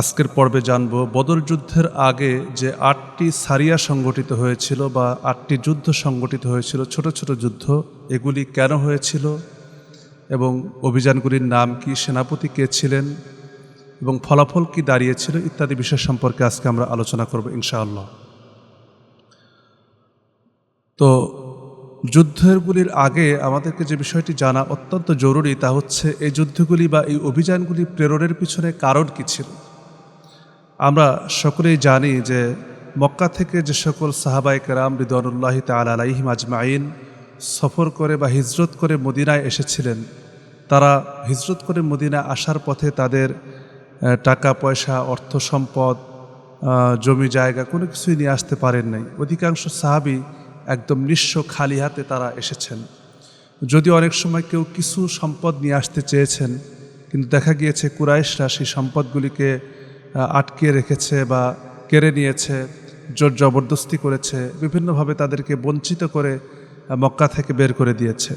আজকের পর্বে জানব বদর যুদ্ধের আগে যে ৮টি সারিয়া সংগঠিত হয়েছিল বা ৮টি যুদ্ধ সংগঠিত হয়েছিল, ছোট ছোট যুদ্ধ, এগুলি কেন হয়েছিল এবং অভিযানগুলির নাম কি, সেনাপতি কে ছিলেন এবং ফলাফল কি দাঁড়িয়েছিল ইত্যাদি বিষয় সম্পর্কে আজকে আমরা আলোচনা করব ইনশাআল্লাহ। তো যুদ্ধগুলির আগে আমাদেরকে যে বিষয়টি জানা অত্যন্ত জরুরি তা হচ্ছে এই যুদ্ধগুলি বা এই অভিযানগুলি প্রেরণের পিছনে কারণ কী ছিল। আমরা সকলেই জানি যে মক্কা থেকে যে সকল সাহাবায়ে কেরাম রিদওয়ানুল্লাহি তাআলা আলাইহিম আজমাইন সফর করে বা হিজরত করে মদিনায় এসেছিলেন, তারা হিজরত করে মদিনায় আসার পথে তাদের টাকা পয়সা, অর্থ সম্পদ, জমি জায়গা কোনো কিছুই নিয়ে আসতে পারেন নাই। অধিকাংশ সাহাবী একদম নিঃস্ব, খালি হাতে তারা এসেছেন। যদি অনেক সময় কেউ কিছু সম্পদ নিয়ে আসতে চেয়েছেন, কিন্তু দেখা গিয়েছে কুরাইশরা সেই সম্পদগুলিকে আটকে রেখেছে বা কেড়ে নিয়েছে, জোর জবরদস্তি করেছে, বিভিন্নভাবে তাদেরকে বঞ্চিত করে মক্কা থেকে বের করে দিয়েছে।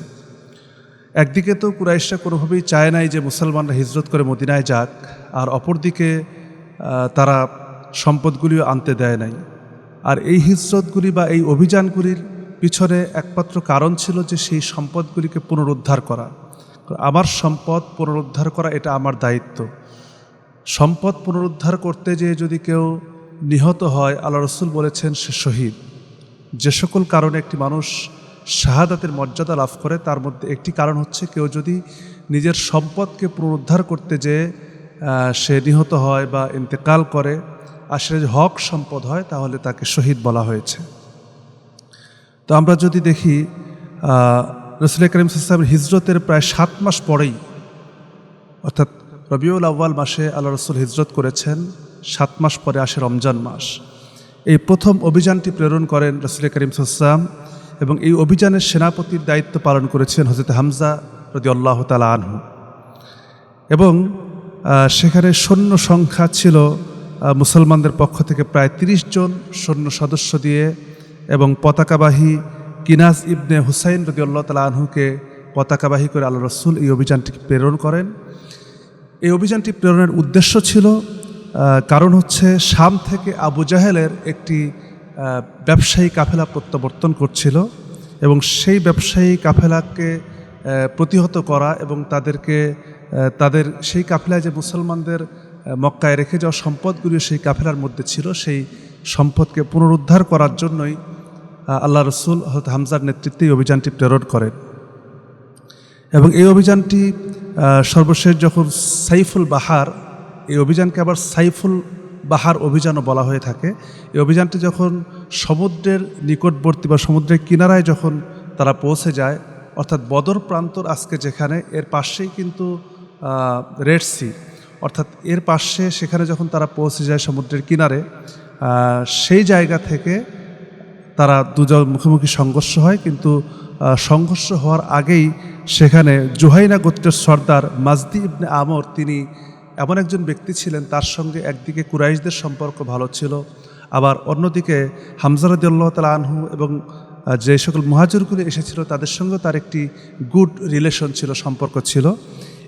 একদিকে তো কুরাইশরা কোনোভাবেই চায় নাই যে মুসলমানরা হিজরত করে মদিনায় যাক, আর অপরদিকে তারা সম্পদগুলিও আনতে দেয় নাই। আর এই হিজরতগুলি বা এই অভিযানগুলির পিছনে একমাত্র কারণ ছিল যে সেই সম্পদগুলিকে পুনরুদ্ধার করা। আমার সম্পদ পুনরুদ্ধার করা এটা আমার দায়িত্ব। সম্পদ পুনরুদ্ধার করতে যেয়ে যদি কেউ নিহত হয়, আল্লাহ রসুল বলেছেন সে শহীদ। যে সকল কারণে একটি মানুষ শাহাদাতের মর্যাদা লাভ করে তার মধ্যে একটি কারণ হচ্ছে কেউ যদি নিজের সম্পদকে পুনরুদ্ধার করতে যেয়ে সে নিহত হয় বা ইন্তেকাল করে, আর সে হক সম্পদ হয়, তাহলে তাকে শহীদ বলা হয়েছে। তো আমরা যদি দেখি রাসূল করিম সাল্লাল্লাহু আলাইহি ওয়াসাল্লামের হিজরতের প্রায় ৭ মাস পরেই, অর্থাৎ রবিউল আউয়াল মাসে আল্লাহ রসুল হিজরত করেছেন, ৭ মাস পরে আসে রমজান মাস। এই প্রথম অভিযানটি প্রেরণ করেন রাসূল করিম সাল্লাল্লাহু আলাইহি ওয়াসাল্লাম এবং এই অভিযানের সেনাপতির দায়িত্ব পালন করেছেন হযরত হামজা রাদিয়াল্লাহু তাআলা আনহু। এবং সেখানে সৈন্য সংখ্যা ছিল মুসলমানদের পক্ষ থেকে প্রায় ৩০ জন সৈন্য সদস্য দিয়ে, এবং পতাকাবাহী কিনাজ ইবনে হুসাইন রাদিয়াল্লাহু তাআলা আনহুকে পতাকাবাহী করে আল্লাহ রসুল এই অভিযানটি প্রেরণ করেন। এই অভিযানটি প্রেরণের উদ্দেশ্য ছিল, কারণ হচ্ছে শাম থেকে আবু জাহেলের একটি ব্যবসায়ী কাফেলা প্রত্যাবর্তন করছিল এবং সেই ব্যবসায়ী কাফেলাকে প্রতিহত করা এবং তাদের সেই কাফেলায় যে মুসলমানদের মক্কায় রেখে যাওয়া সম্পদগুলি সেই কাফেলার মধ্যে ছিল, সেই সম্পদকে পুনরুদ্ধার করার জন্যই আল্লাহ রসুল হযরত হামজার নেতৃত্বে এই অভিযানটি প্রেরণ করেন। এবং এই অভিযানটি সর্বশেষ যখন সাইফুল বাহার, এই অভিযানকে আবার সাইফুল বাহার অভিযানও বলা হয়ে থাকে, এই অভিযানটি যখন সমুদ্রের নিকটবর্তী বা সমুদ্রের কিনারায় যখন তারা পৌঁছে যায়, অর্থাৎ বদর প্রান্তর আজকে যেখানে, এর পাশেই কিন্তু রেড সি, অর্থাৎ এর পাশে, সেখানে যখন তারা পৌঁছে যায় সমুদ্রের কিনারে, সেই জায়গা থেকে তারা দুজন মুখোমুখি সংঘর্ষ হয়। কিন্তু সংঘর্ষ হওয়ার আগেই সেখানে জুহাইনা গোত্রের সর্দার মাজদি ইবনে আমর, তিনি এমন একজন ব্যক্তি ছিলেন, তার সঙ্গে একদিকে কুরাইশদের সম্পর্ক ভালো ছিল, আবার অন্যদিকে হামজা রাদিয়াল্লাহু তাআলা আনহু এবং যে সকল মুহাজিরগুলো এসেছিল তাদের সঙ্গে তার একটি গুড রিলেশন ছিল, সম্পর্ক ছিল।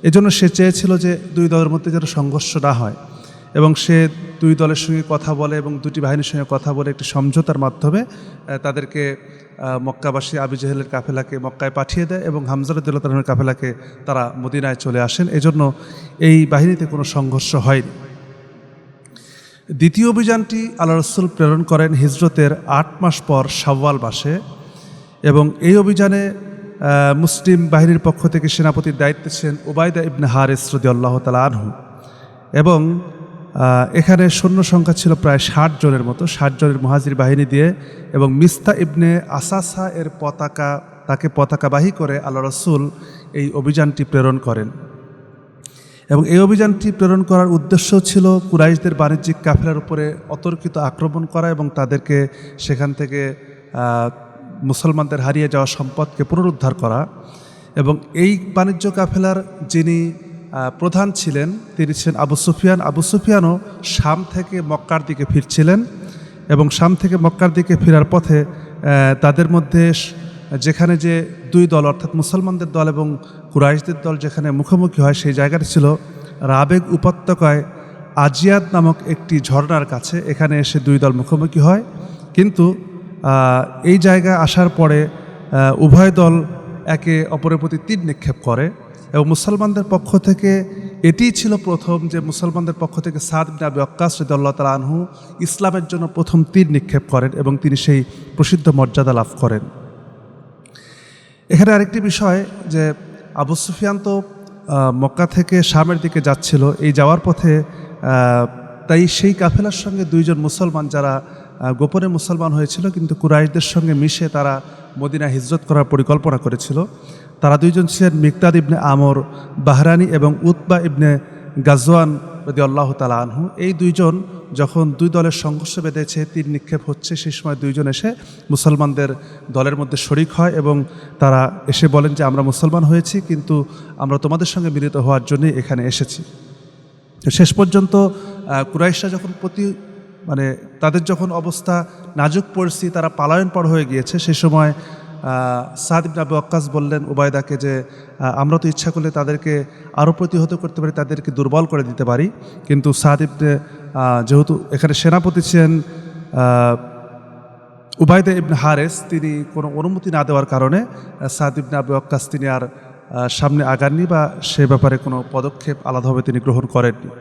এজন্য সে চেয়েছিল যে দুই দলের মধ্যে যেন সংঘর্ষ না হয়, এবং সে দুই দলের সঙ্গে কথা বলে এবং দুটি বাহিনীর সঙ্গে কথা বলে একটি সমঝোতার মাধ্যমে তাদেরকে মক্কাবাসী আবু জাহেলের কাফেলাকে মক্কায় পাঠিয়ে দেয় এবং হামজা রাদিয়াল্লাহু তাআলার কাফেলাকে তারা মদিনায় চলে আসেন। এজন্য এই বাহিনীতে কোনো সংঘর্ষ হয়নি। দ্বিতীয় অভিযানটি আল্লাহ রসুল প্রেরণ করেন হিজরতের ৮ মাস পর শাওয়াল মাসে, এবং এই অভিযানে মুসলিম বাহিনীর পক্ষ থেকে সেনাপতির দায়িত্বে ছিলেন উবাইদা ইবনে হারিস রাদিয়াল্লাহু তাআলা আনহু। এবং এখানে সৈন্য সংখ্যা ছিল প্রায় ৬০ জনের মতো, ৬০ জনের মুহাজির বাহিনী দিয়ে, এবং মিস্তা ইবনে আসাসা এর তাকে পতাকাবাহী করে আল্লাহ রসুল এই অভিযানটি প্রেরণ করেন। এবং এই অভিযানটি প্রেরণ করার উদ্দেশ্য ছিল কুরাইশদের বাণিজ্যিক কাফেলার উপরে অতর্কিত আক্রমণ করা এবং তাদেরকে সেখান থেকে মুসলমানদের হারিয়ে যাওয়া সম্পদকে পুনরুদ্ধার করা। এবং এই বাণিজ্য কাফেলার যিনি প্রধান ছিলেন তিনি ছিলেন আবু সুফিয়ান। আবু সুফিয়ানও শাম থেকে মক্কার দিকে ফিরছিলেন, এবং শাম থেকে মক্কার দিকে ফেরার পথে তাদের মধ্যে যেখানে যে দুই দল, অর্থাৎ মুসলমানদের দল এবং কুরাইশদের দল যেখানে মুখোমুখি হয়, সেই জায়গাটি ছিল রাবেগ উপত্যকায় আজিয়াদ নামক একটি ঝর্ণার কাছে। এখানে এসে দুই দল মুখোমুখি হয়, কিন্তু এই জায়গায় আসার পরে উভয় দল একে অপরের প্রতি তীর নিক্ষেপ করে এবং মুসলমানদের পক্ষ থেকে এটিই ছিল প্রথম যে মুসলমানদের পক্ষ থেকে সাদ ইবনে আবি ওয়াক্কাস রাদিয়াল্লাহু তাআলা আনহু ইসলামের জন্য প্রথম তীর নিক্ষেপ করেন এবং তিনি সেই প্রসিদ্ধ মর্যাদা লাভ করেন। এখানে আরেকটি বিষয় যে আবু সুফিয়ান তো মক্কা থেকে শামের দিকে যাচ্ছিল, এই যাওয়ার পথে তাই সেই কাফেলার সঙ্গে দুইজন মুসলমান যারা গোপনে মুসলমান হয়েছিল কিন্তু কুরাইশদের সঙ্গে মিশে তারা মদিনা হিজরত করার পরিকল্পনা করেছিল। তারা দুইজন ছিলেন মিকদাদ ইবনে আমর বাহরানি এবং উতবা ইবনে গাজওয়ান রাদিয়াল্লাহু তাআলা আনহু। এই দুইজন যখন দুই দলের সংঘর্ষ বেঁধেছে, তীর নিক্ষেপ হচ্ছে, সেই সময় দুইজন এসে মুসলমানদের দলের মধ্যে শরিক হয় এবং তারা এসে বলেন যে আমরা মুসলমান হয়েছি, কিন্তু আমরা তোমাদের সঙ্গে মিলিত হওয়ার জন্যই এখানে এসেছি। শেষ পর্যন্ত কুরাইশরা যখন তাদের যখন অবস্থা নাজুক পরিস্থিতি, তারা পলায়নপর হয়ে গিয়েছে, সেই সময় সাদ ইবনে আবি ওয়াক্কাস বললেন উবায়দাকে যে আমরা তো ইচ্ছা করলে তাদেরকে আরও প্রতিহত করতে পারি, তাদেরকে দুর্বল করে দিতে পারি, কিন্তু সাদ ইবনে যেহেতু এখানে সেনাপতি ছিলেন উবায়দা ইবনে হারেস, তিনি কোনো অনুমতি না দেওয়ার কারণে সাদ ইবনে আবি ওয়াক্কাস তিনি আর সামনে আগাননি বা সে ব্যাপারে কোনো পদক্ষেপ আলাদাভাবে তিনি গ্রহণ করেননি।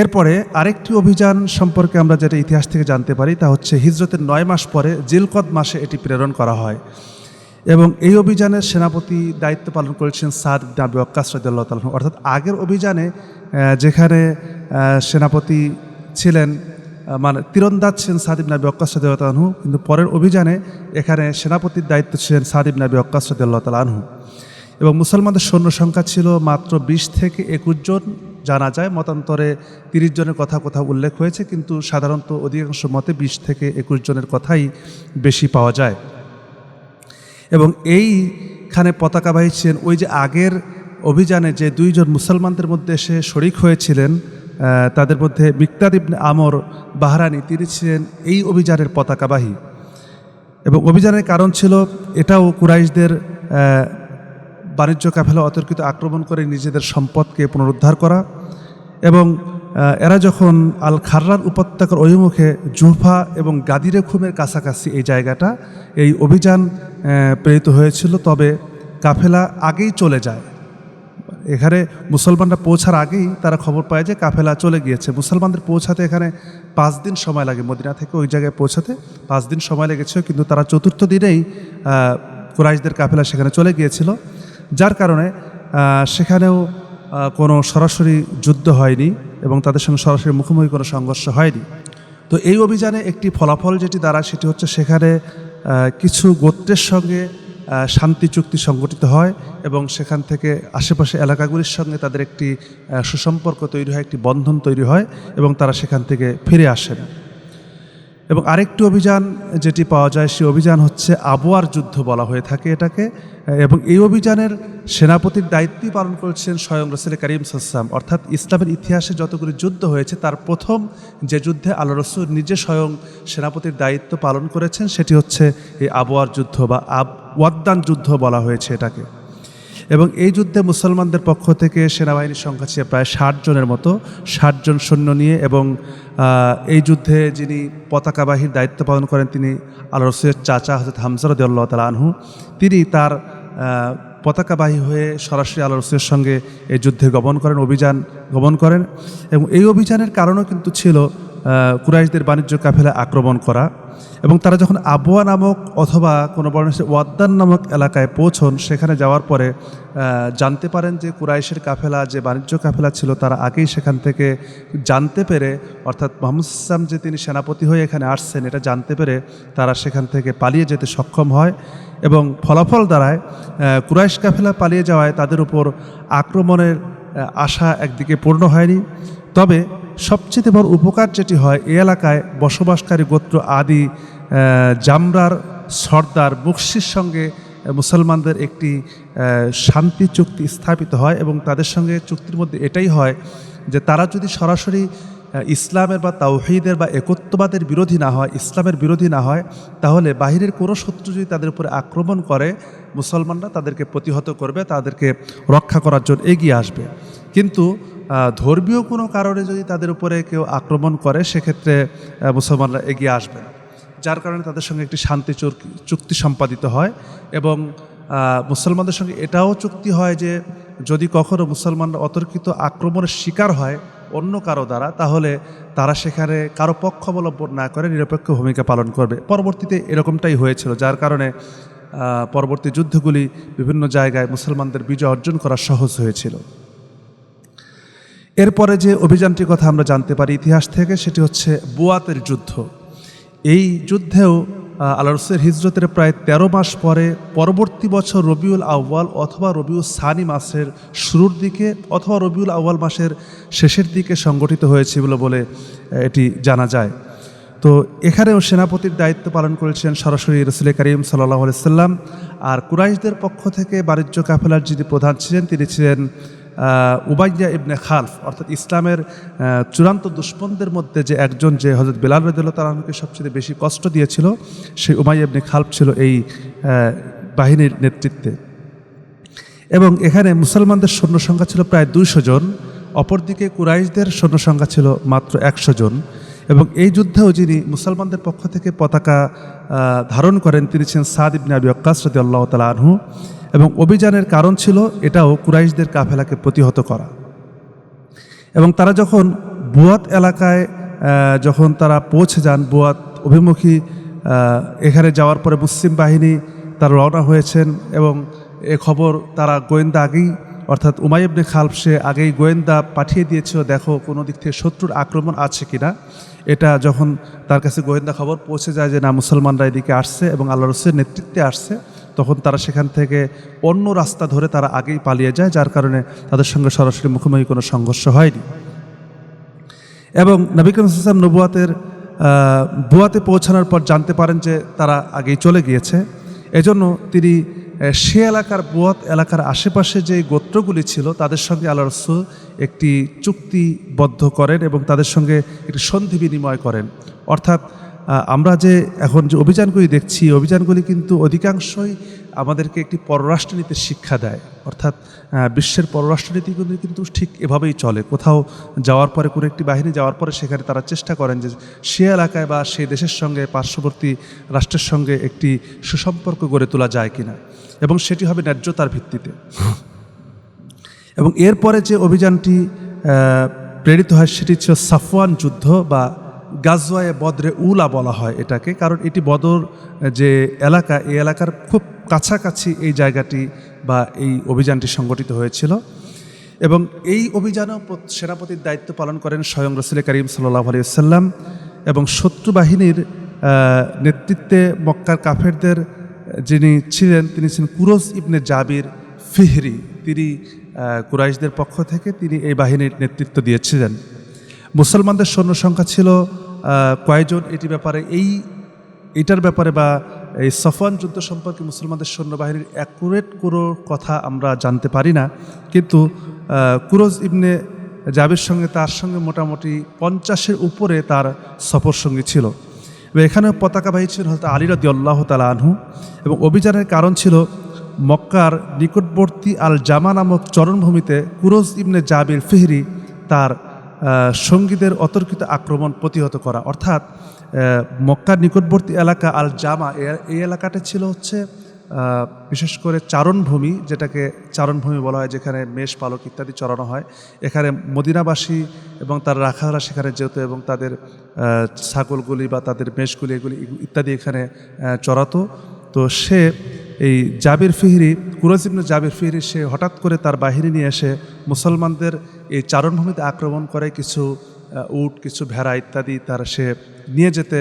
এরপরে আরেকটি অভিযান সম্পর্কে আমরা যেটা ইতিহাস থেকে জানতে পারি তা হচ্ছে হিজরতের 9 মাস পরে জিলকদ মাসে এটি প্রেরণ করা হয় এবং এই অভিযানের সেনাপতি দায়িত্ব পালন করেছেন সাদ ইবনে আবি ওয়াক্কাস রাদিয়াল্লাহু তাআলা আনহু। অর্থাৎ আগের অভিযানে যেখানে সেনাপতি ছিলেন তীরন্দাজ ছিলেন সাদ ইবনে আবি ওয়াক্কাস রাদিয়াল্লাহু তাআলা আনহু, কিন্তু পরের অভিযানে এখানে সেনাপতির দায়িত্ব ছিলেন সাদ ইবনে আবি ওয়াক্কাস রাদিয়াল্লাহু তাআলা আনহু এবং মুসলমানদের সৈন্য সংখ্যা ছিল মাত্র 20 থেকে 21 জন জানা যায়। মতান্তরে 30 জনের কথা কোথাও উল্লেখ হয়েছে, কিন্তু সাধারণত অধিকাংশ মতে 20 থেকে 21 জনের কথাই বেশি পাওয়া যায়। এবং এইখানে পতাকাবাহী ছিলেন ওই যে আগের অভিযানে যে দুইজন মুসলমানদের মধ্যে এসে শরিক হয়েছিলেন, তাদের মধ্যে মিকদাদ ইবনে আমর বাহরানি, তিনি ছিলেন এই অভিযানের পতাকাবাহী। এবং অভিযানের কারণ ছিল এটাও কুরাইশদের বাণিজ্য কাফেলা অতর্কিত আক্রমণ করে নিজেদের সম্পদকে পুনরুদ্ধার করা। এবং এরা যখন আল খাররান উপত্যকার অভিমুখে জুহফা এবং গাদিরে খুমের কাছাকাছি এই জায়গাটা, এই অভিযান প্রেরিত হয়েছিল, তবে কাফেলা আগেই চলে যায়। এখানে মুসলমানরা পৌঁছার আগেই তারা খবর পায় যে কাফেলা চলে গিয়েছে। মুসলমানদের পৌঁছাতে এখানে 5 দিন সময় লাগে, মদিনা থেকে ওই জায়গায় পৌঁছাতে 5 দিন সময় লেগেছিল, কিন্তু তারা চতুর্থ দিনেই কুরাইশদের কাফেলা সেখানে চলে গিয়েছিল, যার কারণে সেখানেও কোনো সরাসরি যুদ্ধ হয়নি এবং তাদের সঙ্গে সরাসরি মুখোমুখি কোনো সংঘর্ষ হয়নি। তো এই অভিযানে একটি ফলাফল যেটি দাঁড়ায় সেটি হচ্ছে সেখানে কিছু গোত্রের সঙ্গে শান্তি চুক্তি সংগঠিত হয় এবং সেখান থেকে আশেপাশে এলাকাগুলির সঙ্গে তাদের একটি সুসম্পর্ক তৈরি হয়, একটি বন্ধন তৈরি হয় এবং তারা সেখান থেকে ফিরে আসেন। এবং আরেকটি অভিযান যেটি পাওয়া যায় সেই অভিযান হচ্ছে আবওয়ার যুদ্ধ বলা হয়ে থাকে এটাকে, এবং এই অভিযানের সেনাপতির দায়িত্বই পালন করেছেন স্বয়ং রাসূল করিম সাল্লাল্লাহু আলাইহি ওয়াসাল্লাম। অর্থাৎ ইসলামের ইতিহাসে যতগুলি যুদ্ধ হয়েছে তার প্রথম যে যুদ্ধে আল্লাহ রাসূল নিজে স্বয়ং সেনাপতির দায়িত্ব পালন করেছেন সেটি হচ্ছে এই আবওয়ার যুদ্ধ বা ওয়াদ্দান যুদ্ধ বলা হয়েছে এটাকে। এবং এই যুদ্ধে মুসলমানদের পক্ষ থেকে সেনাবাহিনীর সংখ্যা ছিল প্রায় 60 জনের মতো, 60 জন সৈন্য নিয়ে। এবং এই যুদ্ধে যিনি পতাকাবাহীর দায়িত্ব পালন করেন তিনি আল্লাহ রাসূলের চাচা হযরত হামজা রাদিয়াল্লাহু তাআলা আনহু। তিনি তার পতাকাবাহী হয়ে সরাসরি আল্লাহ রাসূলের সঙ্গে এই যুদ্ধে অভিযান গমন করেন। এবং এই অভিযানের কারণও কিন্তু ছিল কুরাইশদের বাণিজ্য কাফেলা আক্রমণ করা। এবং তারা যখন আবওয়া নামক অথবা কোনো বর্ণনা ওয়াদ্দান নামক এলাকায় পৌঁছন, সেখানে যাওয়ার পরে জানতে পারেন যে কুরাইশের কাফেলা যে বাণিজ্য কাফেলা ছিল তারা আগেই সেখান থেকে জানতে পেরে, অর্থাৎ মুহাম্মদ সাল্লাল্লাহু আলাইহি ওয়াসাল্লাম যে তিনি সেনাপতি হয়ে এখানে আসছেন এটা জানতে পেরে তারা সেখান থেকে পালিয়ে যেতে সক্ষম হয়। এবং ফলাফল দাঁড়ায় কুরাইশ কাফেলা পালিয়ে যাওয়ায় তাদের উপর আক্রমণের আশা একদিকে পূর্ণ হয়নি, তবে সবচেয়ে বড় উপকার যেটি হয় এই এলাকায় বসবাসকারী গোত্র আদি জামরার সর্দার মুকশির সঙ্গে মুসলমানদের একটি শান্তি চুক্তি স্থাপিত হয়। এবং তাদের সঙ্গে চুক্তির মধ্যে এটাই হয় যে তারা যদি সরাসরি ইসলামের বা তাওহীদের বা একত্ববাদের বিরোধী না হয়, ইসলামের বিরোধী না হয়, তাহলে বাহিরের কোনো শত্রু যদি তাদের উপরে আক্রমণ করে মুসলমানরা তাদেরকে প্রতিহত করবে, তাদেরকে রক্ষা করার জন্য এগিয়ে আসবে। কিন্তু ধর্মীয় কোনো কারণে যদি তাদের উপরে কেউ আক্রমণ করে সেক্ষেত্রে মুসলমানরা এগিয়ে আসবেন, যার কারণে তাদের সঙ্গে একটি শান্তি চুক্তি সম্পাদিত হয়। এবং মুসলমানদের সঙ্গে এটাও চুক্তি হয় যে যদি কখনো মুসলমানরা অতর্কিত আক্রমণের শিকার হয় অন্য কারো দ্বারা, তাহলে তারা সেখানে কারো পক্ষ অবলম্বন না করে নিরপেক্ষ ভূমিকা পালন করবে। পরবর্তীতে এরকমটাই হয়েছিল, যার কারণে পরবর্তী যুদ্ধগুলি বিভিন্ন জায়গায় মুসলমানদের বিজয় অর্জন করা সহজ হয়েছিল। এরপরে যে অভিযানটির কথা আমরা জানতে পারি ইতিহাস থেকে, সেটি হচ্ছে বুয়াতের যুদ্ধ। এই যুদ্ধেও আল্লাহ রাসূলের হিজরতের প্রায় 13 মাস পরে পরবর্তী বছর রবিউল আউয়াল অথবা রবিউল সানি মাসের শুরুর দিকে অথবা রবিউল আউয়াল মাসের শেষের দিকে সংগঠিত হয়েছিল বলে এটি জানা যায়। তো এখানেও সেনাপতির দায়িত্ব পালন করেছিলেন সরাসরি রাসূল করিম সাল্লাল্লাহু আলাইহি সাল্লাম। আর কুরাইশদের পক্ষ থেকে বাণিজ্য কাফেলার যিনি প্রধান ছিলেন তিনি ছিলেন উবাইয়া ইবনে খালফ, অর্থাৎ ইসলামের চূড়ান্ত দুশমনদের মধ্যে যে একজন, যে হযরত বেলাল রাদিয়াল্লাহু তাআলা আনহুকে সবচেয়ে বেশি কষ্ট দিয়েছিল, সেই উমাইয়া ইবনে খালফ ছিল এই বাহিনীর নেতৃত্বে। এবং এখানে মুসলমানদের সৈন্য সংখ্যা ছিল প্রায় 200 জন, অপরদিকে কুরাইশদের সৈন্য সংখ্যা ছিল মাত্র 100 জন। এবং এই যুদ্ধেও যিনি মুসলমানদের পক্ষ থেকে পতাকা ধারণ করেন তিনি ছিলেন সাদ ইবনে আবি ওয়াক্কাস রাদিয়াল্লাহু তাআলা আনহু। এবং অভিযানের কারণ ছিল এটাও কুরাইশদের কাফেলাকে প্রতিহত করা। এবং তারা যখন বুয়াত এলাকায় যখন তারা পৌঁছে যান, বুয়াত অভিমুখী, এখানে যাওয়ার পরে মুসলিম বাহিনী তারা রওনা হয়েছেন। এবং এ খবর তারা গোয়েন্দা আগেই, অর্থাৎ উমাইয়া ইবনে খালফ সে আগেই গোয়েন্দা পাঠিয়ে দিয়েছিল, দেখো কোনো দিক থেকে শত্রুর আক্রমণ আছে কিনা। এটা যখন তার কাছে গোয়েন্দা খবর পৌঁছে যায় যে না, মুসলমানরা এদিকে আসছে এবং আল্লাহ রাসূলের নেতৃত্বে আসছে, তখন তারা সেখান থেকে অন্য রাস্তা ধরে তারা আগেই পালিয়ে যায়, যার কারণে তাদের সঙ্গে সরাসরি মুখোমুখি কোনো সংঘর্ষ হয়নি। এবং নবী করিম সাল্লাল্লাহু আলাইহি ওয়াসাল্লাম নবুয়াতের বুয়াতে পৌঁছানোর পর জানতে পারেন যে তারা আগেই চলে গিয়েছে। এজন্য তিনি সে এলাকার, বুয়াত এলাকার আশেপাশে যে গোত্রগুলি ছিল তাদের সঙ্গে আল্লাহ রাসূল একটি চুক্তিবদ্ধ করেন এবং তাদের সঙ্গে একটি সন্ধি বিনিময় করেন। অর্থাৎ আমরা যে এখন যে অভিযানগুলি দেখছি, অভিযানগুলি কিন্তু অধিকাংশই আমাদেরকে একটি পররাষ্ট্রনীতির শিক্ষা দেয়। অর্থাৎ বিশ্বের পররাষ্ট্রনীতিগুলি কিন্তু ঠিক এভাবেই চলে। কোথাও যাওয়ার পরে, কোনো একটি বাহিনী যাওয়ার পরে সেখানে তারা চেষ্টা করেন যে সে এলাকায় বা সেই দেশের সঙ্গে, পার্শ্ববর্তী রাষ্ট্রের সঙ্গে একটি সুসম্পর্ক গড়ে তোলা যায় কিনা, এবং সেটি হবে ন্যায্যতার ভিত্তিতে। এবং এরপরে যে অভিযানটি প্রেরিত হয় সেটি ছিল সাফওয়ান যুদ্ধ বা গাজওয়ায়ে বদরে উলা বলা হয় এটাকে, কারণ এটি বদর যে এলাকা, এই এলাকার খুব কাছাকাছি এই জায়গাটি বা এই অভিযানটি সংগঠিত হয়েছিল। এবং এই অভিযানেও সেনাপতির দায়িত্ব পালন করেন স্বয়ং রাসূল করিম সাল্লাল্লাহু আলাইহি ওয়াসাল্লাম। এবং শত্রু বাহিনীর নেতৃত্বে মক্কার কাফেরদের যিনি ছিলেন তিনি ছিলেন কুরজ ইবনে জাবির ফিহরি। তিনি কুরাইশদের পক্ষ থেকে তিনি এই বাহিনীর নেতৃত্ব দিয়েছিলেন। মুসলমানদের সৈন্য সংখ্যা ছিল কয়জন, এইটার ব্যাপারে বা এই সাফওয়ান যুদ্ধ সম্পর্কে মুসলমানদের সৈন্যবাহিনীর অ্যাকুরেট কোনো কথা আমরা জানতে পারি না। কিন্তু কুরজ ইবনে জাবির সঙ্গে তার সঙ্গে মোটামুটি 50-এর উপরে তার সফর সঙ্গী ছিল। এবং এখানেও পতাকাবাহী ছিলেন হযরত আলী রাদিয়াল্লাহু তাআলা আনহু। এবং অভিযানের কারণ ছিল মক্কার নিকটবর্তী আল জামা নামক চরণভূমিতে কুরজ ইবনে জাবির ফিহরি তার সঙ্গীদের অতর্কিত আক্রমণ প্রতিহত করা। অর্থাৎ মক্কার নিকটবর্তী এলাকা আল জামা, এই এলাকাটা ছিল হচ্ছে বিশেষ করে চারণভূমি, যেটাকে চারণভূমি বলা হয়, যেখানে মেষ পালক ইত্যাদি চড়ানো হয়। এখানে মদিনাবাসী এবং তার রাখালরা সেখানে যেত এবং তাদের ছাগলগুলি বা তাদের মেষগুলি এগুলি ইত্যাদি এখানে চড়াতো। তো সে এই জাবির ফিহরি, কুরজ ইবনে জাবির ফিহরি, সে হঠাৎ করে তার বাহিনী নিয়ে এসে মুসলমানদের এই চারণভূমিতে আক্রমণ করে কিছু উট, কিছু ভেড়া ইত্যাদি তার সে নিয়ে যেতে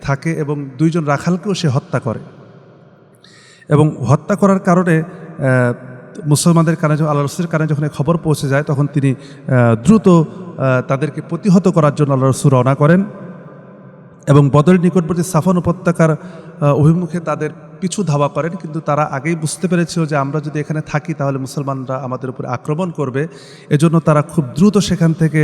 থাকে এবং 2 জন রাখালকেও সে হত্যা করে। এবং হত্যা করার কারণে মুসলমানদের কানে, আল্লাহ রাসূলের কানে যখন খবর পৌঁছে যায় তখন তিনি দ্রুত তাদেরকে প্রতিহত করার জন্য আল্লাহ রাসূল রওনা করেন এবং বদরের নিকটবর্তী সাফওয়ান উপত্যকার অভিমুখে তাদের পিছু ধাওয়া করেন। কিন্তু তারা আগেই বুঝতে পেরেছিল যে আমরা যদি এখানে থাকি তাহলে মুসলমানরা আমাদের উপরে আক্রমণ করবে। এজন্য তারা খুব দ্রুত সেখান থেকে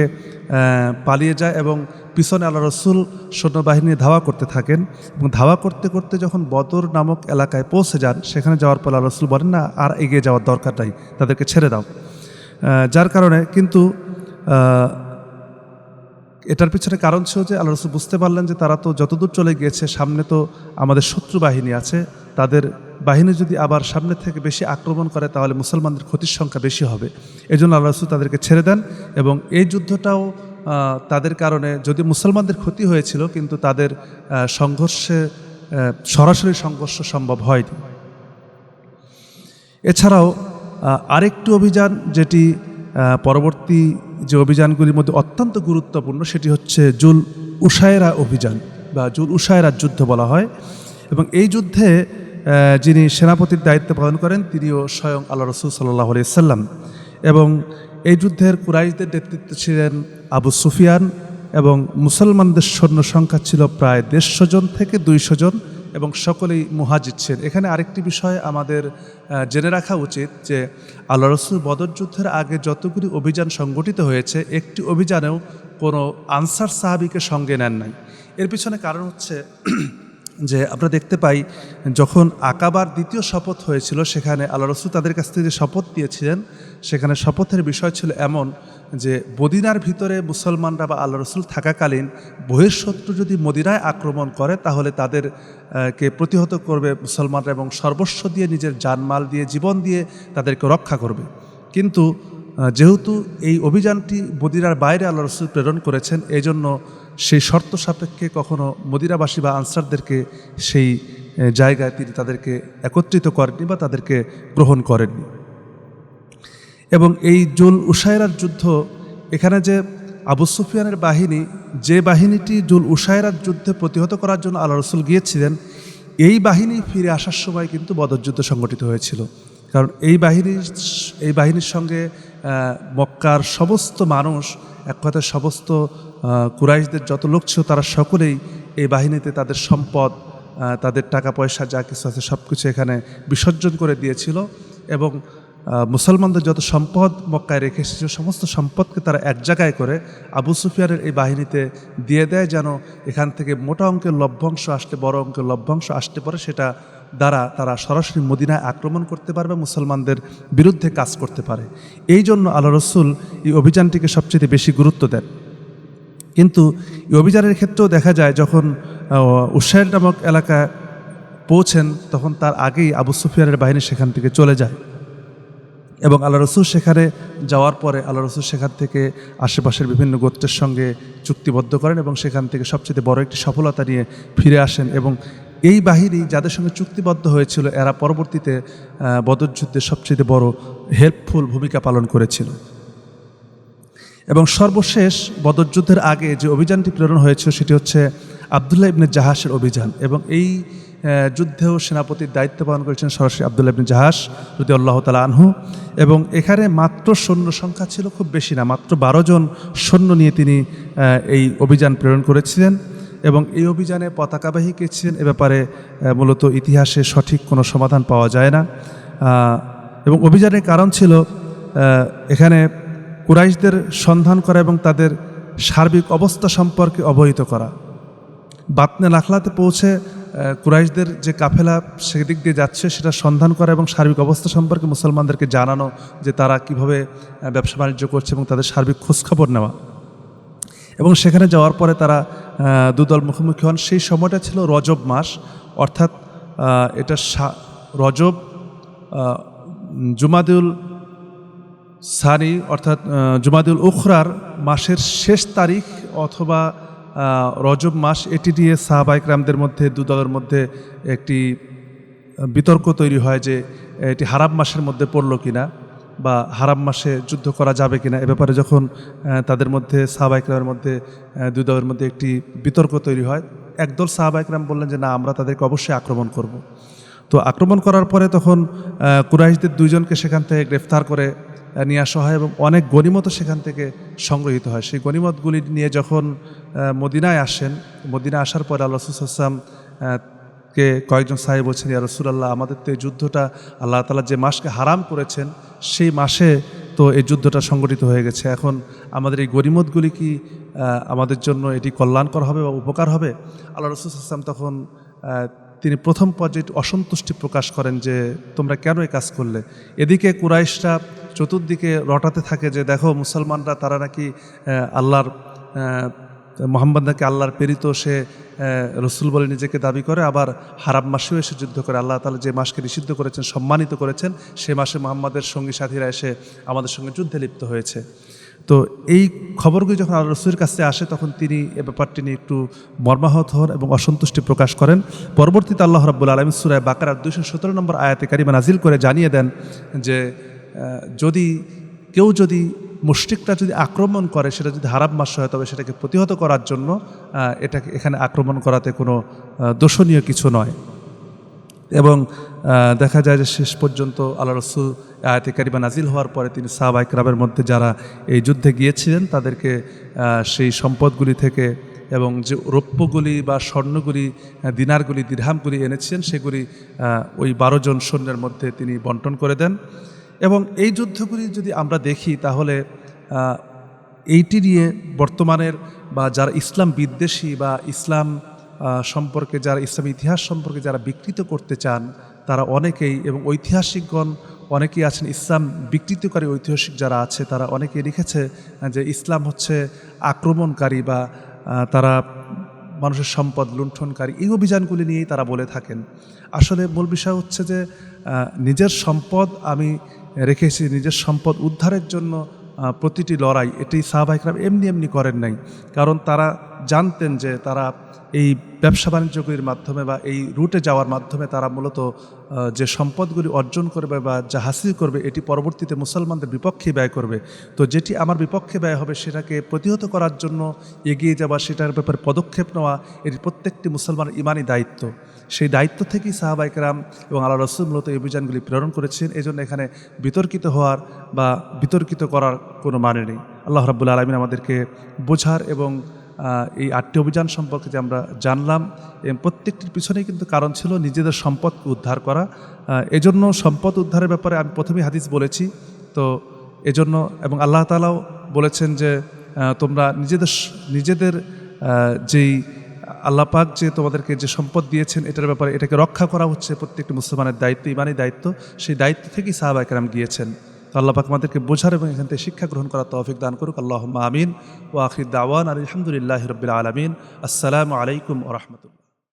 পালিয়ে যায় এবং পিছনে আল্লাহ রাসূল সৈন্যবাহিনী ধাওয়া করতে থাকেন। এবং ধাওয়া করতে করতে যখন বদর নামক এলাকায় পৌঁছে যান, সেখানে যাওয়ার পর আল্লাহ রাসূল বলেন না আর এগিয়ে যাওয়ার দরকার নাই, তাদেরকে ছেড়ে দাও। যার কারণে কিন্তু এটার পিছনে কারণ ছিল যে আল্লাহ রাসূল বুঝতে পারলেন যে তারা তো যতদূর চলে গিয়েছে, সামনে তো আমাদের শত্রু বাহিনী আছে, তাদের বাহিনী যদি আবার সামনে থেকে বেশি আক্রমণ করে তাহলে মুসলমানদের ক্ষতির সংখ্যা বেশি হবে। এই জন্য আল্লাহ রাসূল তাদেরকে ছেড়ে দেন এবং এই যুদ্ধটাও তাদের কারণে যদি মুসলমানদের ক্ষতি হয়েছিল, কিন্তু তাদের সংঘর্ষে সরাসরি সংঘর্ষ সম্ভব হয়নি। এছাড়াও আরেকটি অভিযান যেটি পরবর্তী যে অভিযানগুলির মধ্যে অত্যন্ত গুরুত্বপূর্ণ, সেটি হচ্ছে জুল উসায়রা অভিযান বা জুল উসায়রার যুদ্ধ বলা হয়। এবং এই যুদ্ধে যিনি সেনাপতির দায়িত্ব পালন করেন তিনিও স্বয়ং আল্লাহ রাসূল সাল্লাল্লাহু আলাইহি সাল্লাম। এবং এই যুদ্ধের কুরাইশদের নেতৃত্বে ছিলেন আবু সুফিয়ান এবং মুসলমানদের সৈন্য সংখ্যা ছিল প্রায় 150 জন থেকে 200 জন এবং সকলেই মুহাজির ছিলেন। এখানে আরেকটি বিষয় আমাদের জেনে রাখা উচিত যে আল্লাহ রাসূল বদর যুদ্ধের আগে যতগুলি অভিযান সংগঠিত হয়েছে, একটি অভিযানেও কোনো আনসার সাহাবীকে সঙ্গে নেন নাই। এর পিছনে কারণ হচ্ছে যে আমরা দেখতে পাই যখন আকাবার দ্বিতীয় শপথ হয়েছিল, সেখানে আল্লাহ রাসূল তাদের কাছ থেকে যে শপথ দিয়েছিলেন, সেখানে শপথের বিষয় ছিল এমন যে মদিনার ভিতরে মুসলমানরা বা আল্লাহ রাসূল থাকাকালীন বহিঃশত্রু যদি মদিনায় আক্রমণ করে তাহলে তাদেরকে প্রতিহত করবে মুসলমানরা এবং সর্বস্ব দিয়ে, নিজের জানমাল দিয়ে, জীবন দিয়ে তাদেরকে রক্ষা করবে। কিন্তু যেহেতু এই অভিযানটি মদিনার বাইরে আল্লাহ রাসূল প্রেরণ করেছেন, এই জন্য সেই শর্ত সাপেক্ষে কখনো মদিনাবাসী বা আনসারদেরকে সেই জায়গায় তিনি তাদেরকে একত্রিত করেননি বা তাদেরকে গ্রহণ করেননি। এবং এই জুল উসায়রার যুদ্ধ, এখানে যে আবু সুফিয়ানের বাহিনী, যে বাহিনীটি জুল উসায়রার যুদ্ধে প্রতিহত করার জন্য আল্লাহ রাসূল গিয়েছিলেন, এই বাহিনী ফিরে আসার সময় কিন্তু বদর যুদ্ধ সংগঠিত হয়েছিল। কারণ এই বাহিনীর সঙ্গে মক্কার সমস্ত মানুষ, এক কথায় সমস্ত কুরাইশদের যত লোক ছিল, তারা সকলেই এই বাহিনীতে তাদের সম্পদ, তাদের টাকা পয়সা যা কিছু আছে সব কিছু এখানে বিসর্জন করে দিয়েছিল। এবং মুসলমানদের যত সম্পদ মক্কায় রেখে এসেছিল, সমস্ত সম্পদকে তারা এক জায়গায় করে আবু সুফিয়ানের এই বাহিনীতে দিয়ে দেয়, যেন এখান থেকে মোটা অঙ্কের লভ্যাংশ আসতে, বড় অঙ্কের লভ্যাংশ আসতে পারে, সেটা দ্বারা তারা সরাসরি মদিনায় আক্রমণ করতে পারবে, মুসলমানদের বিরুদ্ধে কাজ করতে পারে। এই জন্য আল্লাহ রাসূল এই অভিযানটিকে সবচেয়ে বেশি গুরুত্ব দেন। কিন্তু এই অভিযানের ক্ষেত্রেও দেখা যায় যখন উসাইর নামক এলাকায় পৌঁছেন, তখন তার আগেই আবু সুফিয়ানের বাহিনী সেখান থেকে চলে যায় এবং আল্লাহ রাসূল সেখানে যাওয়ার পরে আল্লাহ রাসূল সেখান থেকে আশেপাশের বিভিন্ন গোত্রের সঙ্গে চুক্তিবদ্ধ করেন এবং সেখান থেকে সবচেয়ে বড় একটি সফলতা নিয়ে ফিরে আসেন। এবং এই বাহিনী যাদের সঙ্গে চুক্তিবদ্ধ হয়েছিল, এরা পরবর্তীতে বদর যুদ্ধে সবচেয়ে বড় হেল্পফুল ভূমিকা পালন করেছিল। এবং সর্বশেষ বদর যুদ্ধের আগে যে অভিযানটি প্রেরণ হয়েছিল সেটি হচ্ছে আবদুল্লাহ ইবনে জাহাশের অভিযান। এবং এই যুদ্ধেও সেনাপতির দায়িত্ব পালন করেছেন সরাসরি আবদুল্লাহ ইবনে জাহাশ রাদিয়াল্লাহু তাআলা আনহু। এবং এখানে মাত্র সৈন্য সংখ্যা ছিল খুব বেশি না, মাত্র 12 জন সৈন্য নিয়ে তিনি এই অভিযান প্রেরণ করেছিলেন। এবং এই অভিযানে পতাকাবাহী কে ছিলেন এ ব্যাপারে মূলত ইতিহাসে সঠিক কোনো সমাধান পাওয়া যায় না। এবং অভিযানের কারণ ছিল এখানে কুরাইশদের সন্ধান করা এবং তাদের সার্বিক অবস্থা সম্পর্কে অবহিত করা। বাতনে নাখলাতে পৌঁছে কুরাইশদের যে কাফেলা সেদিক দিয়ে যাচ্ছে সেটা সন্ধান করা এবং সার্বিক অবস্থা সম্পর্কে মুসলমানদেরকে জানানো যে তারা কিভাবে ব্যবসা বাণিজ্য করছে এবং তাদের সার্বিক খোঁজখবর নেওয়া। এবং সেখানে যাওয়ার পরে তারা দুদল মুখোমুখি হন। সেই সময়টা ছিল রজব মাস, অর্থাৎ এটা রজব জুমাদুল সানি অর্থাৎ জুমাদুল উখরার মাসের শেষ তারিখ অথবা রজব মাস, এটি দিয়ে সাহাবায়ে কেরামদের মধ্যে দুদলের মধ্যে একটি বিতর্ক তৈরি হয় যে এটি হারাম মাসের মধ্যে পড়ল কিনা বা হারাম মাসে যুদ্ধ করা যাবে কিনা। এ ব্যাপারে যখন তাদের মধ্যে সাহাবায়ে কেরামের মধ্যে দুই দলের মধ্যে একটি বিতর্ক তৈরি হয়, একদল সাহাবায়ে কেরাম বললেন যে না, আমরা তাদেরকে অবশ্যই আক্রমণ করব। তো আক্রমণ করার পরে তখন কুরাইশদের 2 জনকে সেখান থেকে গ্রেফতার করে নিয়ে আসা হয় এবং অনেক গনিমতও সেখান থেকে সংগ্রহীত হয়। সেই গনিমতগুলি নিয়ে যখন মদিনায় আসেন, মদিনায় আসার পরে আল্লাহ রাসূল সাল্লাল্লাহু আলাইহি ওয়াসাল্লাম কে কয়েকজন সাহাবী বলছেন, ইয়া রাসূলুল্লাহ, আমাদের তো এই যুদ্ধটা আল্লাহ তাআলা যে মাসকে হারাম করেছেন সেই মাসে তো এই যুদ্ধটা সংগঠিত হয়ে গেছে, এখন আমাদের এই গনিমতগুলি কি আমাদের জন্য এটি কল্যাণকর হবে বা উপকার হবে? আল্লাহ রাসূল সাল্লাল্লাহু আলাইহি ওয়াসাল্লাম তখন তিনি প্রথম পর্যায়ে অসন্তুষ্টি প্রকাশ করেন যে তোমরা কেন এই কাজ করলে। এদিকে কুরাইশরা চতুর্দিকে রটাতে থাকে যে দেখো মুসলমানরা তারা নাকি আল্লাহর মোহাম্মদ নাকি আল্লাহর প্রেরিত, সে রসুল বলে নিজেকে দাবি করে, আবার হারাম মাসেও এসে যুদ্ধ করে। আল্লাহ তাআলা যে মাসকে নিষিদ্ধ করেছেন, সম্মানিত করেছেন, সে মাসে মোহাম্মদের সঙ্গী সাথীরা এসে আমাদের সঙ্গে যুদ্ধে লিপ্ত হয়েছে। তো এই খবরগুলি যখন আল্লাহ রসুলের কাছে আসে তখন তিনি এ ব্যাপারটি নিয়ে একটু মর্মাহত হন এবং অসন্তুষ্টি প্রকাশ করেন। পরবর্তীতে আল্লাহ রাব্বুল আলামিন সূরা বাকারার 217 নম্বর আয়াতে কারিমা নাজিল করে জানিয়ে দেন যে যদি মুশরিকরা যদি আক্রমণ করে, সেটা যদি হারাম মাস হয়, তবে সেটাকে প্রতিহত করার জন্য এখানে আক্রমণ করাতে কোনো দোষণীয় কিছু নয়। এবং দেখা যায় যে শেষ পর্যন্ত আল্লাহ রসুল আয়াতে কারিমা নাজিল হওয়ার পরে তিনি সাহাবা ইকরামের মধ্যে যারা এই যুদ্ধে গিয়েছিলেন তাদেরকে সেই সম্পদগুলি থেকে এবং যে রৌপ্যগুলি বা স্বর্ণগুলি, দিনারগুলি, দিরহামগুলি এনেছিলেন, সেগুলি ওই 12 জন সৈন্যের মধ্যে তিনি বন্টন করে দেন। এবং এই যুদ্ধগুলি যদি আমরা দেখি তাহলে এইটি নিয়ে বর্তমানের বা যারা ইসলাম বিদ্বেষী বা ইসলাম সম্পর্কে, যারা ইসলামী ইতিহাস সম্পর্কে যারা বিকৃত করতে চান, তারা অনেকেই, এবং ঐতিহাসিকগণ অনেকেই আছেন, ইসলাম বিকৃতকারী ঐতিহাসিক যারা আছে তারা অনেকেই লিখেছে যে ইসলাম হচ্ছে আক্রমণকারী বা তারা মানুষের সম্পদ লুণ্ঠনকারী। এই অভিযানগুলি নিয়েই তারা বলে থাকেন। আসলে মূল বিষয় হচ্ছে যে নিজের সম্পদ আমি রেখেছি, নিজের সম্পদ উদ্ধারের জন্য প্রতিটি লড়াই, এটি সাহাবা ইকরাম এমনি করেন নাই। কারণ তারা জানতেন যে তারা এই ব্যবসা বাণিজ্যগুলির মাধ্যমে বা এই রুটে যাওয়ার মাধ্যমে তারা মূলত যে সম্পদগুলি অর্জন করবে বা যা হাসিল করবে, এটি পরবর্তীতে মুসলমানদের বিপক্ষে ব্যয় করবে। তো যেটি আমার বিপক্ষে ব্যয় হবে সেটাকে প্রতিহত করার জন্য এগিয়ে যাওয়া, সেটার ব্যাপারে পদক্ষেপ নেওয়া, এটি প্রত্যেকটি মুসলমানের ইমানি দায়িত্ব। সেই দায়িত্ব থেকেই সাহাবা ইকরাম এবং আল্লাহ রসুল মূলত এই অভিযানগুলি প্রেরণ করেছেন। এই জন্য এখানে বিতর্কিত হওয়ার বা বিতর্কিত করার কোনো মানে নেই। আল্লাহ রাব্বুল আলামিন আমাদেরকে বোঝার এবং এই 8টি অভিযান সম্পর্কে যে আমরা জানলাম, এবং প্রত্যেকটির পিছনেই কিন্তু কারণ ছিল নিজেদের সম্পদকে উদ্ধার করা। এজন্য সম্পদ উদ্ধারের ব্যাপারে আমি প্রথমেই হাদিস বলেছি। তো এজন্য এবং আল্লাহ তাআলাও বলেছেন যে তোমরা নিজেদের যেই আল্লাহ পাক যে তোমাদেরকে যে সম্পদ দিয়েছেন এটার ব্যাপারে এটাকে রক্ষা করা হচ্ছে প্রত্যেকটি মুসলমানের দায়িত্ব, ইমানি দায়িত্ব। সেই দায়িত্ব থেকেই সাহাবা ইকরাম গিয়েছেন। তো আল্লাহ পাক আমাদেরকে বোঝার এবং এখান থেকে শিক্ষা গ্রহণ করার তৌফিক দান করুক। আল্লাহুম্মা আমিন। ওয়া আখির দাওয়ানা আলহামদুলিল্লাহি রাব্বিল আলামিন। আসসালামু আলাইকুম ওয়া রাহমাতুল্লাহ।